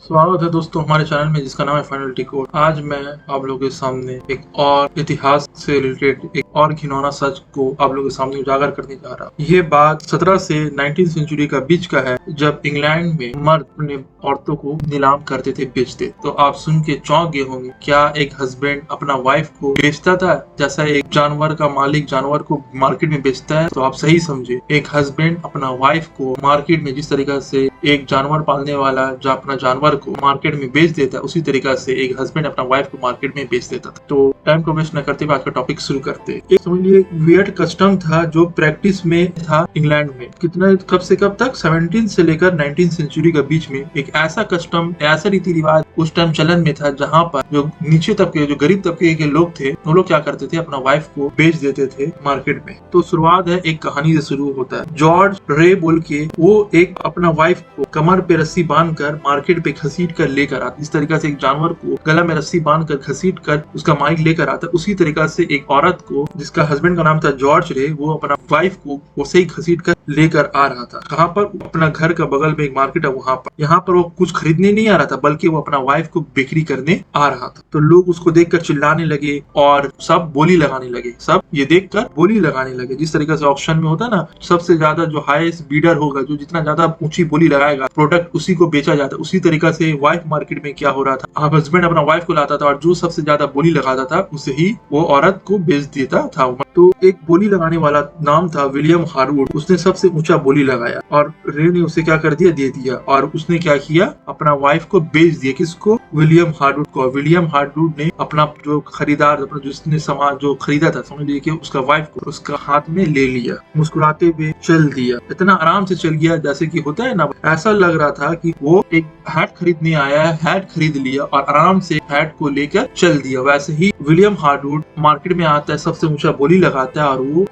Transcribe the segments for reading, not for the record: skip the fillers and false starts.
स्वागत है दोस्तों हमारे चैनल में जिसका नाम है फाइनल डिकोड। आज मैं आप लोगों के सामने एक और इतिहास से रिलेटेड एक और घिनौना सच को आप लोगों के सामने उजागर करने जा रहा हूँ। ये बात 17 से 19 सेंचुरी का बीच का है, जब इंग्लैंड में मर्द अपने औरतों को नीलाम करते थे, बेचते। तो आप सुन के चौंक गए होंगे, क्या एक हस्बैंड अपना वाइफ को बेचता था जैसा एक जानवर का मालिक जानवर को मार्केट में बेचता है? तो आप सही समझे, एक हस्बैंड अपना वाइफ को मार्केट में जिस तरीका से एक जानवर पालने वाला जो अपना जानवर को मार्केट में बेच देता है, उसी तरीका से एक हस्बैंड अपना वाइफ को मार्केट में बेच देता था। तो टाइम को वेस्ट न करते हुए आज का टॉपिक शुरू करते हैं। एक समझ लीजिए वियर्ड कस्टम था जो प्रैक्टिस में था इंग्लैंड में। कितना कब से कब तक 17 से लेकर 19 सेंचुरी के बीच में एक ऐसा कस्टम, ऐसा रीति रिवाज उस टाइम चलन में था, जहाँ पर जो नीचे तबके, जो गरीब तबके के लोग थे, वो लोग क्या करते थे, अपना वाइफ को बेच देते थे मार्केट में। तो शुरुआत है एक कहानी से शुरू होता है। जॉर्ज रे बोल के वो एक अपना वाइफ को कमर पे रस्सी बांध कर मार्केट पे घसीट कर लेकर आता। इस तरीका से एक जानवर को गला में रस्सी बांध कर घसीट कर उसका मालिक लेकर आता। उसी तरीका से एक औरत को, जिसका हस्बैंड का नाम था जॉर्ज रे, वो अपना वाइफ को वैसे ही घसीट कर लेकर आ रहा था। कहाँ पर? अपना घर का बगल में एक मार्केट है, वहां पर। यहाँ पर वो कुछ खरीदने नहीं आ रहा था, बल्कि वो अपना वाइफ को बिक्री करने आ रहा था। तो लोग उसको देखकर चिल्लाने लगे और सब बोली लगाने लगे। सब ये देखकर बोली लगाने लगे। जिस तरीके से ऑक्शन में होता है ना, सबसे ज्यादा जो हाईएस्ट बीडर होगा, जो जितना ज्यादा ऊंची बोली लगाएगा, प्रोडक्ट उसी को बेचा जाता है। उसी तरीका से वाइफ मार्केट में क्या हो रहा था, हस्बैंड अपना वाइफ को लाता था और जो सबसे ज्यादा बोली लगाता था उसे ही वो औरत को बेच देता था। तो एक बोली लगाने वाला नाम था विलियम हार्वुड। उसने सबसे ऊंचा बोली लगाया और रे ने उसे क्या कर दिया, दे दिया। और उसने क्या किया, अपना वाइफ को बेच दिया। किसको? विलियम हार्वुड को। विलियम हार्वुड ने अपना जो खरीदार, अपना जिसने सामान जो खरीदा था, समझ लीजिए कि उसका वाइफ को उसका हाथ में ले लिया, मुस्कुराते हुए चल दिया। इतना आराम से चल गया जैसे कि होता है ना, ऐसा लग रहा था कि वो एक हैट खरीदने आया है, हैट खरीद लिया और आराम से हैट को लेकर चल दिया। वैसे ही विलियम हार्वुड मार्केट में आता है, सबसे ऊंचा बोली लगाता है,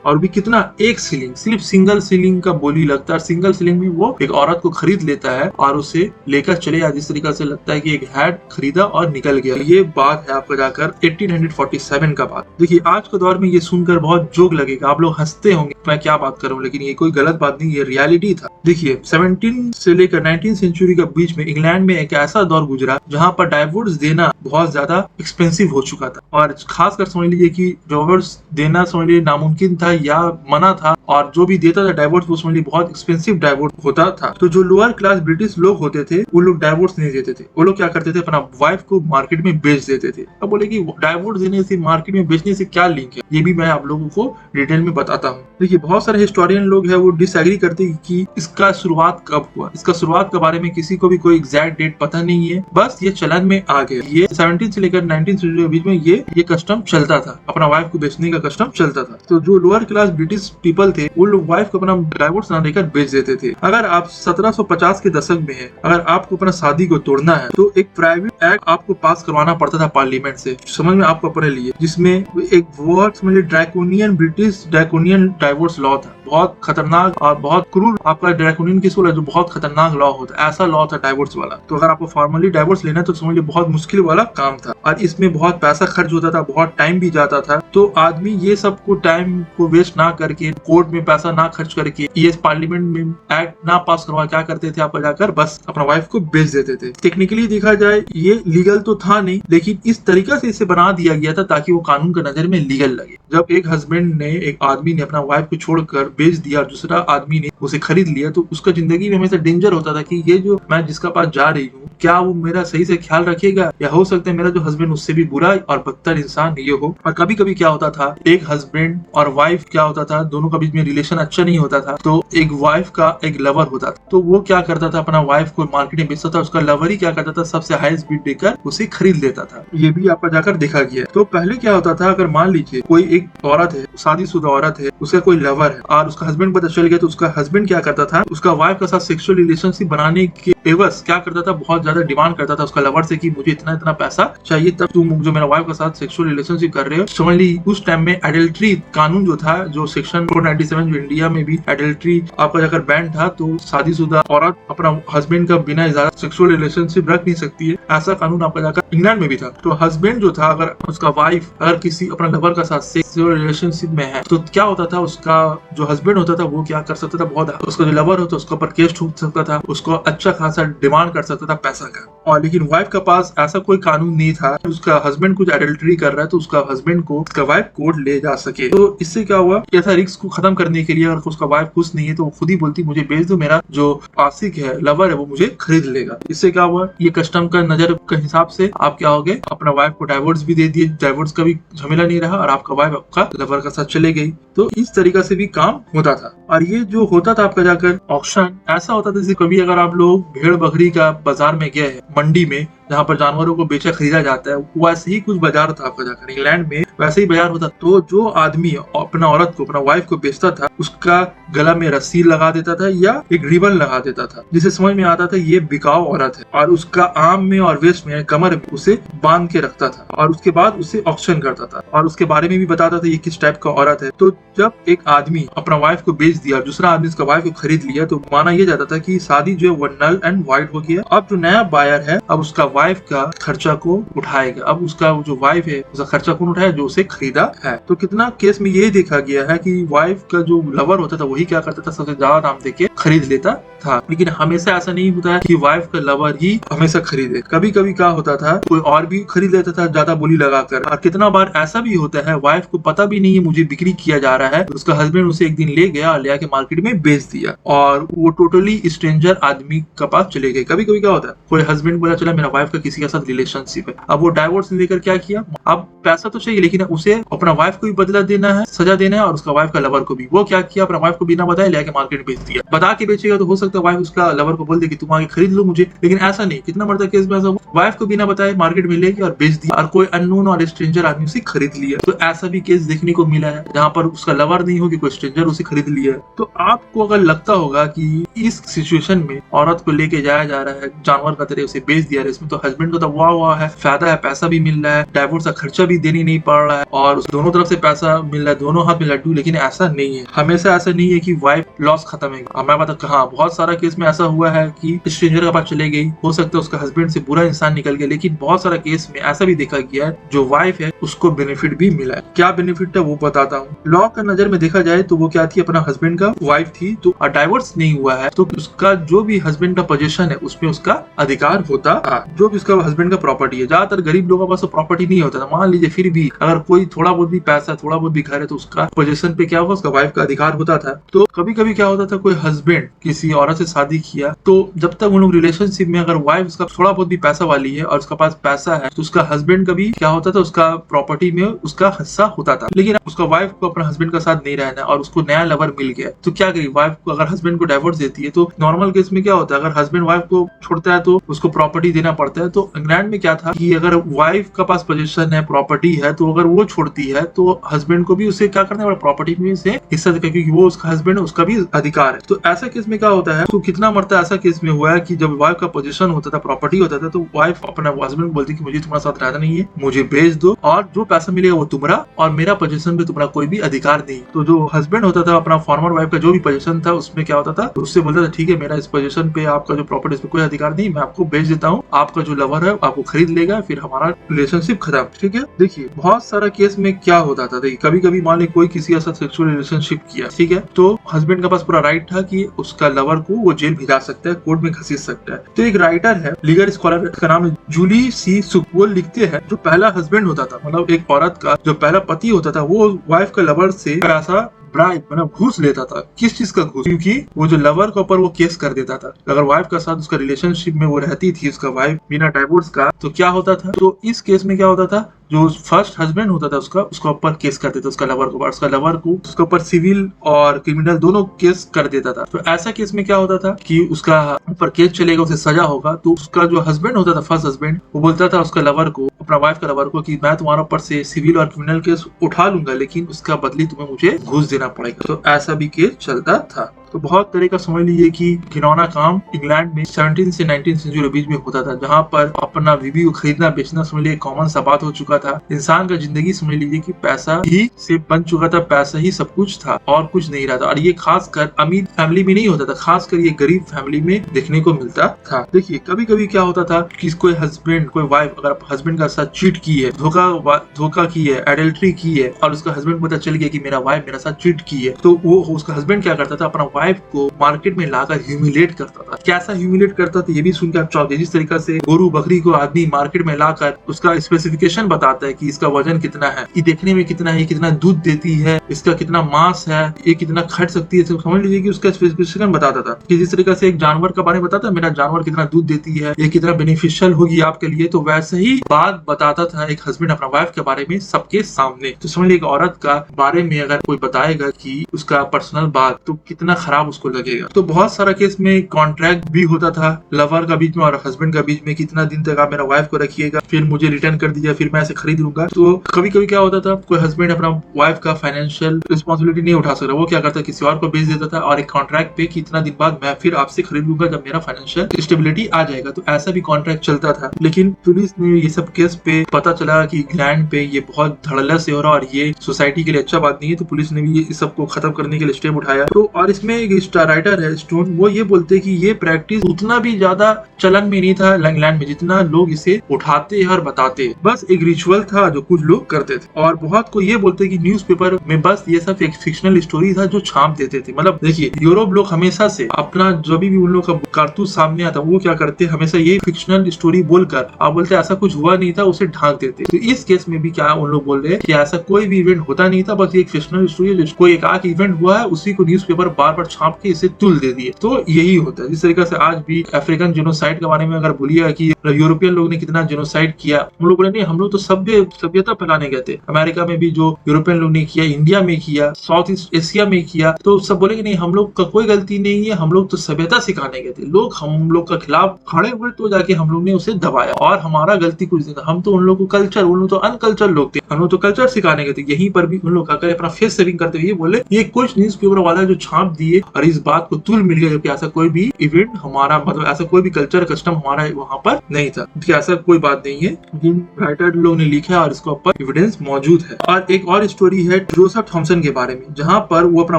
और भी कितना, एक सीलिंग, सिर्फ सिंगल सीलिंग का बोली लगता है। सिंगल सीलिंग में वो एक औरत को खरीद लेता है और उसे लेकर चले जाए। जिस तरीका से लगता है कि एक हैट खरीदा और निकल गया। ये बात है आपको जाकर 1847 का बात। देखिए आज के दौर में ये सुनकर बहुत जोक लगेगा, आप लोग हंसते होंगे मैं क्या बात कर रहा हूँ, लेकिन ये कोई गलत बात नहीं, ये रियलिटी था। देखिए 17 से लेकर 19 सेंचुरी के बीच में इंग्लैंड में एक ऐसा दौर गुजरा जहाँ पर डाइवोर्स देना बहुत ज्यादा एक्सपेंसिव हो चुका था। और खासकर समझ लीजिए कि डाइवोर्स देना समझ लीजिए नामुमकिन था या मना था, और जो भी देता था डाइवोर्स वो समझ लीजिए बहुत एक्सपेंसिव डाइवोर्स होता था। तो जो लोअर क्लास ब्रिटिश लोग होते थे वो लोग डाइवोर्स नहीं देते थे। वो लोग क्या करते थे, अपना वाइफ को मार्केट में बेच देते थे। अब बोले कि डाइवोर्स देने से मार्केट में बेचने से क्या लिंक है, ये भी मैं आप लोगों को डिटेल में बताता हूँ। देखिए बहुत सारे हिस्टोरियन लोग हैं वो डिसएग्री करते हैं कि इसका शुरुआत कब हुआ। इसका शुरुआत के बारे में किसी को भी कोई एग्जैक्ट डेट पता नहीं है, बस ये चलन में आ गया। ये 17 से लेकर 19 सेंचुरी के बीच में ये कस्टम चलता था, अपना वाइफ को बेचने का कस्टम चलता था। तो जो लोअर क्लास ब्रिटिश पीपल थे वो लोग वाइफ को अपना डाइवोर्स ना देकर बेच देते थे। अगर आप 1750 के दशक में है, अगर आपको अपना शादी को तोड़ना है तो एक प्राइवेट एक्ट आपको पास करवाना पड़ता था पार्लियामेंट से, समझ में आपको अपने लिए, जिसमें एक बहुत समझिए draconian British draconian divorce law था। बहुत खतरनाक और बहुत क्रूर आपका ड्रैकोनियन किसको जो बहुत खतरनाक लॉ होता है, ऐसा लॉ था डाइवोर्स वाला। तो अगर आपको फॉर्मली डाइवोर्स लेना है तो समझ लीजिए बहुत मुश्किल वाला काम था, और इसमें बहुत पैसा खर्च होता था, बहुत टाइम भी जाता था। तो आदमी ये सब को टाइम को वेस्ट ना करके, कोर्ट में पैसा ना खर्च करके, ये पार्लियामेंट में एक्ट ना पास करवा, क्या करते थे, आप जाकर बस अपना वाइफ को बेच देते थे। टेक्निकली देखा जाए ये लीगल तो था नहीं, लेकिन इस तरीका से इसे बना दिया गया था ताकि वो कानून के नजर में लीगल लगे। जब एक हस्बैंड ने, एक आदमी ने अपना वाइफ को छोड़कर बेच दिया और दूसरा आदमी ने उसे खरीद लिया, तो उसका जिंदगी में हमेशा डेंजर होता था कि ये जो मैं जिसका पास जा रही हूँ, क्या वो मेरा सही से ख्याल रखेगा, या हो सकता है मेरा जो हस्बैंड उससे भी बुरा और बदतर इंसान ये हो। और कभी कभी क्या होता था, एक हस्बैंड और वाइफ क्या होता था, दोनों का बीच में रिलेशन अच्छा नहीं होता था, तो एक वाइफ का एक लवर होता था, तो वो क्या करता था, अपना वाइफ को मार्केट में बेचता था। उसका लवर ही क्या करता था, सबसे हाईएस्ट बिड देकर उसे खरीद लेता था। ये भी आपका जाकर देखा गया। तो पहले क्या होता था, अगर मान लीजिए कोई एक औरत है, शादीशुदा औरत है, उसका कोई लवर है और उसका हस्बैंड पता चल गया, तो उसका हस्बैंड क्या करता था, उसका वाइफ के साथ सेक्सुअल रिलेशनशिप बनाने के एवज क्या करता था, बहुत ज्यादा डिमांड करता था उसका लवर से कि मुझे इतना इतना पैसा चाहिए, तब तुम जो मेरा वाइफ के साथ सेक्सुअल रिलेशनशिप कर रहे हो। समझ ली उस टाइम में एडल्ट्री कानून जो था, जो सेक्शन 497 जो इंडिया में भी एडल्ट्री आपका जाकर बैन था, तो शादीशुदा औरत अपना हस्बैंड का बिना इजाजत सेक्सुअल रिलेशनशिप रख नहीं सकती है, ऐसा कानून आपका जाकर इंग्लैंड में भी था। तो हस्बैंड जो था, अगर उसका वाइफ अगर किसी अपना लवर का साथ सेक्सुअल रिलेशनशिप में है तो क्या होता था, उसका जो हस्बैंड होता था वो क्या कर सकता था, बहुत उसका जो लवर होता उसके ऊपर केस ठोक सकता था, उसको अच्छा खासा डिमांड कर सकता था पैसा का। और लेकिन वाइफ के पास ऐसा कोई कानून नहीं था, उसका हस्बैंड कुछ एडल्टरी कर रहा है तो उसका हस्बैंड को उसका वाइफ कोर्ट ले जा सके। तो इससे क्या हुआ, ऐसा रिस्क को खत्म करने के लिए अगर उसका वाइफ खुश नहीं है तो वो खुद ही बोलती मुझे बेच दो, मेरा जो आशिक है, लवर है, वो मुझे खरीद लेगा। इससे क्या हुआ, ये कस्टम का नजर के हिसाब से आप क्या हो गए, अपना वाइफ को डाइवोर्स भी दे दिए, डाइवोर्स का भी झमेला नहीं रहा और आपका वाइफ आपका लवर का साथ चले गई। तो इस तरीका से भी काम होता था। और ये जो होता था आपका जाकर ऑक्शन, ऐसा होता था जैसे कभी अगर आप लोग भेड़ बकरी का बाजार में गए हैं, मंडी में जहाँ पर जानवरों को बेचा खरीदा जाता है, वैसे ही कुछ बाजार था आपका जाकर इंग्लैंड में, वैसे ही बाजार होता। तो जो आदमी अपना औरत को, अपना वाइफ को बेचता था, उसका गला में रस्सी लगा देता था या एक रिबन लगा देता था, जिसे समझ में आता था ये बिकाऊ औरत है, और उसका आर्म में और वेस्ट में, कमर में उसे बांध के रखता था और उसके बाद उसे ऑक्शन करता था और उसके बारे में भी बताता था ये किस टाइप का औरत है। तो जब एक आदमी अपना वाइफ को बेच दिया और दूसरा आदमी उसका वाइफ को खरीद लिया तो माना यह जाता था कि शादी जो है वो नल एंड वाइड हो गया। अब जो नया बायर है अब उसका वाइफ का खर्चा को उठाएगा। अब उसका जो वाइफ है उसका खर्चा कौन उठाएगा, जो उसे खरीदा है। तो कितना केस में यही देखा गया है कि वाइफ का जो लवर होता था वही क्या करता था, सबसे ज्यादा दाम देके खरीद लेता था। लेकिन हमेशा ऐसा नहीं होता है कि वाइफ का लवर ही हमेशा खरीदे। कभी कभी क्या होता था, कोई और भी खरीद लेता था ज्यादा बोली लगाकर। और कितना बार ऐसा भी होता है वाइफ को पता भी नहीं है मुझे बिक्री किया जा रहा है, उसका हस्बैंड उसे एक दिन ले गया और ले आके मार्केट में बेच दिया और वो टोटली स्ट्रेंजर आदमी के पास चले गए। कभी कभी क्या होता है, कोई हस्बैंड बोला चला मेरा वाइफ का किसी के साथ रिलेशनशिप है, अब वो डाइवोर्स लेकर क्या किया, अब पैसा तो चाहिए लेकिन उसे अपना वाइफ को भी बदला देना है, सजा देना है और उसका वाइफ का लवर को भी। वो क्या किया, अपना वाइफ को बिना बताए ले आके मार्केट बेच दिया। बता के बेचेगा तो हो सकता है वाइफ उसका लवर को बोल दे कि तुम आगे खरीद लो मुझे, लेकिन ऐसा नहीं। कितना मरता केस में ऐसा हुआ, वाइफ को बिना बताए मार्केट में लेके और बेच दिया और कोई अननोन और स्ट्रेंजर आदमी उसे खरीद लिया। तो ऐसा भी केस देखने को मिला है जहाँ पर उसका लवर नहीं हो कि कोई स्ट्रेंजर उसे खरीद लिया। तो आपको अगर लगता होगा कि इस सिचुएशन में औरत को लेके जाया जा रहा है, जानवर का तरह उसे बेच दिया, इसमें तो हस्बैंड को तो वाह है, फायदा है, पैसा भी मिल रहा है, डाइवोर्स का खर्चा भी देनी नहीं पड़ रहा है और दोनों तरफ से पैसा मिल रहा है, दोनों हाथ में लड्डू। लेकिन ऐसा नहीं है, हमेशा ऐसा नहीं है कि वाइफ लॉस खत्म है। हमारे पास कहा बहुत सारा केस में ऐसा हुआ है कि स्ट्रेंजर के पास चले गई, हो सकता है उसका हस्बैंड से बुरा इंसान निकल गया, लेकिन बहुत सारा केस में ऐसा भी देखा गया है जो वाइफ है उसको बेनिफिट भी मिला है। क्या बेनिफिट है वो बताता हूँ। लॉ का नजर में देखा जाए तो वो क्या थी, अपना हस्बैंड का वाइफ थी, तो डाइवोर्स नहीं हुआ है तो उसका जो भी हस्बैंड का पोजीशन है उसमें उसका अधिकार होता है, जो भी उसका हस्बैंड का प्रॉपर्टी है। ज्यादातर गरीब लोगों के पास प्रॉपर्टी नहीं होता था, मान लीजिए फिर भी अगर कोई थोड़ा बहुत भी पैसा, थोड़ा बहुत भी घर है तो उसका पोजीशन पे क्या होगा, उसका वाइफ का अधिकार होता था। तो कभी कभी क्या होता था, कोई हस्बैंड किसी औरत से शादी किया तो जब तक वो लोग रिलेशनशिप में, अगर वाइफ उसका थोड़ा बहुत भी पैसा वाली है और उसका पास पैसा है तो उसका हस्बैंड का भी क्या होता था, उसका प्रॉपर्टी में उसका हिस्सा होता था। लेकिन उसका वाइफ को अपना हस्बैंड का साथ नहीं रहना और उसको नया लवर मिल गया तो क्या करेगी वाइफ को, अगर हस्बैंड को डाइवोर्स देती है तो नॉर्मल केस में क्या होता है, अगर हस्बैंड वाइफ को छोड़ता है तो उसको प्रॉपर्टी देना पड़ता है। तो इंग्लैंड में क्या था कि अगर वाइफ का पास पोजीशन है, प्रॉपर्टी है, तो अगर वो छोड़ती है तो हस्बैंड को भी उसे क्या करना है, प्रॉपर्टी में से हिस्सा देगा क्योंकि वो उसका हस्बैंड है, उसका भी अधिकार है। तो ऐसा केस में क्या होता है, तो कितना मरता ऐसा केस में हुआ है कि जब वाइफ का पोजीशन होता था, प्रॉपर्टी होता था, तो वाइफ अपना हस्बैंड को बोलती कि मुझे तुम्हारे साथ रहना नहीं है, मुझे बेच दो और जो पैसा मिलेगा वो तुम्हारा और मेरा पोजीशन पे तुम्हारा कोई भी अधिकार नहीं। तो जो हस्बैंड होता था अपना फॉर्मर वाइफ का जो भी पोजीशन था उसमें क्या होता था, तो उससे बोलता था ठीक है मेरा इस पोजीशन पे आपका जो प्रॉपर्टी पे कोई अधिकार नहीं, मैं आपको बेच देता हूँ, आपका जो लवर है आपको खरीद लेगा, फिर हमारा रिलेशनशिप खत्म। ठीक है, देखिए बहुत सारा केस में क्या होता था, देखिए कभी कभी मान ली कोई किसी ऐसा सेक्सुअल रिलेशनशिप किया, ठीक है, तो हस्बैंड के पास पूरा राइट था कि उसका लवर को वो जेल भिजा सकता है, कोर्ट में घसीट सकता है। तो एक राइटर है, लीगल स्कॉलर, का नाम है जूली सी सुक, वो लिखते हैं जो पहला हस्बैंड होता था, मतलब एक औरत का जो पहला पति होता था, वो वाइफ का लवर से पैसा ब्राइब मतलब घूस लेता था। किस चीज का घूस, क्योंकि वो जो लवर के ऊपर वो केस कर देता था। अगर वाइफ का साथ उसका रिलेशनशिप में वो रहती थी, उसका वाइफ बिना डाइवोर्स का, तो क्या होता था, तो इस केस में क्या होता था, जो फर्स्ट हस्बैंड होता था उसका ऊपर केस कर देता, उसका लवर को, उसका लवर को उसके ऊपर सिविल और क्रिमिनल दोनों केस कर देता था। तो ऐसा केस में क्या होता था कि उसका ऊपर केस चलेगा, उसे सजा होगा, तो उसका जो हस्बैंड होता था, फर्स्ट हस्बैंड, वो बोलता था उसका लवर को, अपना वाइफ का लवर को, कि मैं तुम्हारे ऊपर से सिविल और क्रिमिनल केस उठा लूंगा लेकिन उसका बदली तुम्हें मुझे घूस देना पड़ेगा। तो ऐसा भी केस चलता था। तो बहुत तरह का समझ लीजिए कि घिनौना काम इंग्लैंड में 17 से 19 सेंचुरी के बीच में होता था, जहाँ पर अपना बीवी को खरीदना बेचना समझ लीजिए कॉमन सा बात हो चुका था। इंसान का जिंदगी समझ लीजिए कि पैसा ही से बन चुका था, पैसा ही सब कुछ था और कुछ नहीं रहा था। और ये खासकर अमीर फैमिली में नहीं होता था, खासकर ये गरीब फैमिली में देखने को मिलता था। देखिए कभी कभी क्या होता था कि कोई हस्बैंड कोई वाइफ अगर हस्बैंड का साथ चीट की है, धोखा की है, एडल्ट्री की है और उसका हस्बैंड को पता चल गया कि मेरा वाइफ मेरे साथ चीट की है, तो वो उसका हस्बैंड क्या करता था, अपना वाइफ को मार्केट में लाकर ह्यूमिलेट करता था। कैसा ह्यूमिलेट करता था ये भी सुनकर आप चौंक गए। जिस तरीका से गोरू बकरी को आदमी मार्केट में लाकर उसका स्पेसिफिकेशन बताता है कि इसका वजन कितना है, ये देखने में कितना है, कितना दूध देती है, इसका कितना मांस है, ये कितना खट सकती है, समझ लीजिए कि उसका स्पेसिफिकेशन बताता था। कि जिस तरीके से एक जानवर के बारे में बताता है, मेरा जानवर कितना दूध देती है, ये कितना बेनिफिशियल होगी आपके लिए, तो वैसे ही बात बताता था एक हस्बैंड अपना वाइफ के बारे में सबके सामने। तो समझ लीजिए एक औरत का बारे में अगर कोई बताएगा कि उसका पर्सनल बात, तो कितना खराब उसको लगेगा। तो बहुत सारा केस में कॉन्ट्रैक्ट भी होता था लवर का बीच में और हस्बैंड का बीच में, कितना दिन तक आप मेरा वाइफ को रखिएगा, फिर मुझे रिटर्न कर दीजिए, फिर मैं ऐसे खरीद लूंगा। तो कभी कभी क्या होता था, कोई हस्बैंड अपना वाइफ का फाइनेंशियल रिस्पॉन्सिबिलिटी नहीं उठा सकता, वो क्या करता किसी और को बेच देता था और एक कॉन्ट्रैक्ट पे कि इतना दिन बाद मैं फिर आपसे खरीद लूंगा जब मेरा फाइनेंशियल स्टेबिलिटी आ जाएगा। तो ऐसा भी कॉन्ट्रैक्ट चलता था। लेकिन पुलिस ने ये सब केस पे पता चला कि इंग्लैंड पे ये बहुत धड़ल्ला से हो रहा और ये सोसाइटी के लिए अच्छा बात नहीं है, तो पुलिस ने भी ये सबको खत्म करने के लिए स्टेप उठाया। तो और इसमें एक राइटर है स्टोन, वो ये बोलते हैं कि ये प्रैक्टिस उतना भी ज्यादा चलन में नहीं था इंग्लैंड में जितना लोग इसे उठाते हैं और बताते हैं। बस एक रिचुअल था जो कुछ लोग करते थे। और बहुत को ये बोलते हैं कि न्यूज़पेपर में बस ये सब एक फिक्शनल स्टोरी था जो छाप देते थे। मतलब देखिए यूरोप लोग हमेशा से अपना जो भी उन लोग का कारतूस सामने आता वो क्या करते हमेशा ये फिक्शनल स्टोरी बोलकर आप बोलते ऐसा कुछ हुआ नहीं था, उसे ढांक देते। तो इस केस में भी क्या उन लोग बोल रहे हैं कि ऐसा कोई भी इवेंट होता नहीं था, बस एक फिक्शनल स्टोरी, कोई एक आख इवेंट हुआ है उसी को न्यूज़पेपर बार बार छाप के इसे तुल दे दिए। तो यही होता है। जिस तरीके से आज भी अफ्रीकन जेनोसाइड के बारे में अगर बोलिए कि यूरोपियन लोग ने कितना जेनोसाइड किया, हम लोग बोले नहीं हम लोग तो सभ्यता फैलाने गए थे। अमेरिका में भी जो यूरोपियन लोग ने किया, इंडिया में किया, साउथ ईस्ट एशिया में किया, तो सब बोलेंगे नहीं हम लोग का कोई गलती नहीं है, हम लोग तो सभ्यता सिखाने गए थे। लोग हम लोग का खिलाफ खड़े हुए तो जाके हम लोग ने उसे दबाया और हमारा गलती कुछ नहीं था। हम तो उन लोग को कल्चर, उन लोग तो अनकल्चर लोग थे, हम लोग तो कल्चर सिखाने गए थे। यहीं पर भी उन लोग आकर अपना फेस सेविंग करते हुए बोले ये कुछ न्यूज़पेपर वाला जो छाप दिए और इस बात को तुल मिल गया, जबकि ऐसा कोई भी इवेंट हमारा मतलब ऐसा कोई भी कल्चर कस्टम हमारा वहाँ पर नहीं था। ऐसा कोई बात नहीं है, जिन राइटर लोग ने लिखा और इसके ऊपर एविडेंस मौजूद है। और एक और स्टोरी है जोसेफ थॉमसन के बारे में, जहाँ पर वो अपना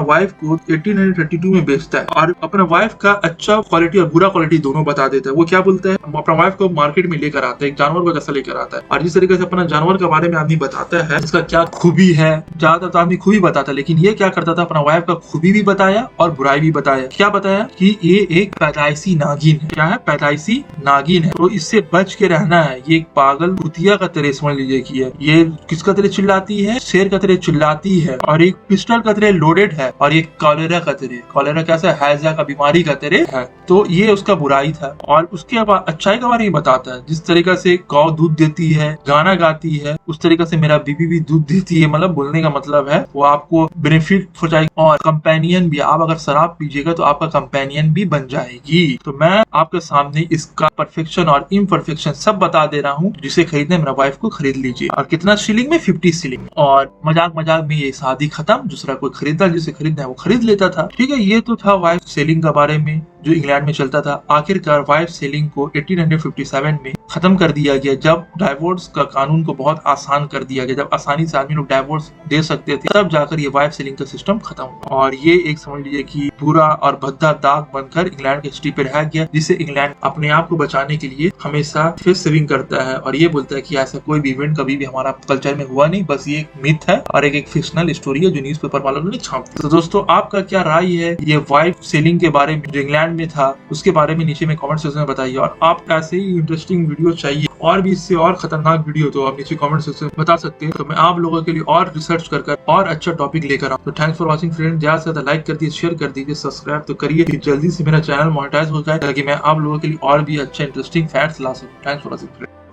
वाइफ को 1832 में बेचता है और अपना वाइफ का अच्छा क्वालिटी और बुरा क्वालिटी दोनों बता देता है। वो क्या बोलता है, अपना वाइफ को मार्केट में लेकर आता है, एक जानवर को जैसा लेकर आता है और जिस तरीके से अपना जानवर के बारे में आदमी बताता है इसका क्या खूबी है, ज्यादातर तो आदमी खूबी बताता है, लेकिन ये क्या करता था अपना वाइफ का खूबी भी बताया और बुराई भी बताया। क्या बताया कि ये एक पैदाइशी नागिन है। क्या है, पैदाइशी नागिन है, तो इससे बच के रहना है। ये एक पागल कुतिया का तरह समझ लीजिए कि ये किसका तरह चिल्लाती है, शेर का तरह चिल्लाती है और एक पिस्टल का तरह लोडेड है और ये कॉलेरा का तरह, कॉलेरा कैसा हैजा का बीमारी का तरह है। तो ये उसका बुराई था और उसके बाद अच्छाई के बारे में बताता है। जिस तरीके से गौ दूध देती है, गाना गाती है, उस तरीके से मेरा बीबी भी दूध देती है। मतलब बोलने का मतलब है वो आपको बेनिफिट पहुंचाएगी और कंपेनियन भी। आप अगर शराब पीजिएगा तो आपका कंपेनियन भी बन जाएगी। तो मैं आपके सामने इसका परफेक्शन और इम्परफेक्शन सब बता दे रहा हूँ। जिसे खरीदने मेरा वाइफ को खरीद लीजिए। और कितना सीलिंग में, 50 सीलिंग। और मजाक मजाक में ये शादी खत्म, दूसरा कोई खरीदा, जिसे खरीदना है वो खरीद लेता था। ठीक है, ये तो था वाइफ सेलिंग के बारे में जो इंग्लैंड में चलता था। आखिरकार वाइफ सेलिंग को 1857 में खत्म कर दिया गया, जब डाइवोर्स का कानून को बहुत आसान कर दिया गया, जब आसानी से आदमी लोग डाइवोर्स दे सकते थे, तब जाकर ये वाइफ सेलिंग का सिस्टम खत्म हुआ। और ये एक समझ लीजिए कि बुरा और भद्दा दाग बनकर इंग्लैंड के हिस्ट्री पे रह गया, जिससे इंग्लैंड अपने आप को बचाने के लिए हमेशा फेस सेविंग करता है और ये बोलता है कि ऐसा कोई भी इवेंट कभी भी हमारा कल्चर में हुआ नहीं, बस ये एक मिथ है और एक फिक्शनल स्टोरी है जो न्यूज़पेपर वालों ने छाप दी। तो दोस्तों आपका क्या राय है ये वाइफ सेलिंग के बारे में जो इंग्लैंड में था, उसके बारे में नीचे में कमेंट सेक्शन में बताइए। और आप ऐसे ही इंटरेस्टिंग वीडियो चाहिए और भी इससे और खतरनाक वीडियो तो आप नीचे कमेंट सेक्शन में बता सकते हैं, तो मैं आप लोगों के लिए और रिसर्च कर और अच्छा टॉपिक लेकर आऊँ। तो थैंक्स फॉर वॉचिंग फ्रेंड। ज्यादा से ज्यादा लाइक कर दीजिए, शेयर कर दीजिए, सब्सक्राइब तो करिए कि जल्दी से मेरा चैनल मोनेटाइज हो जाए, ताकि मैं आप लोगों के लिए और भी अच्छा इंटरेस्टिंग फैक्ट्स ला सकूं। Thanks for watching friend.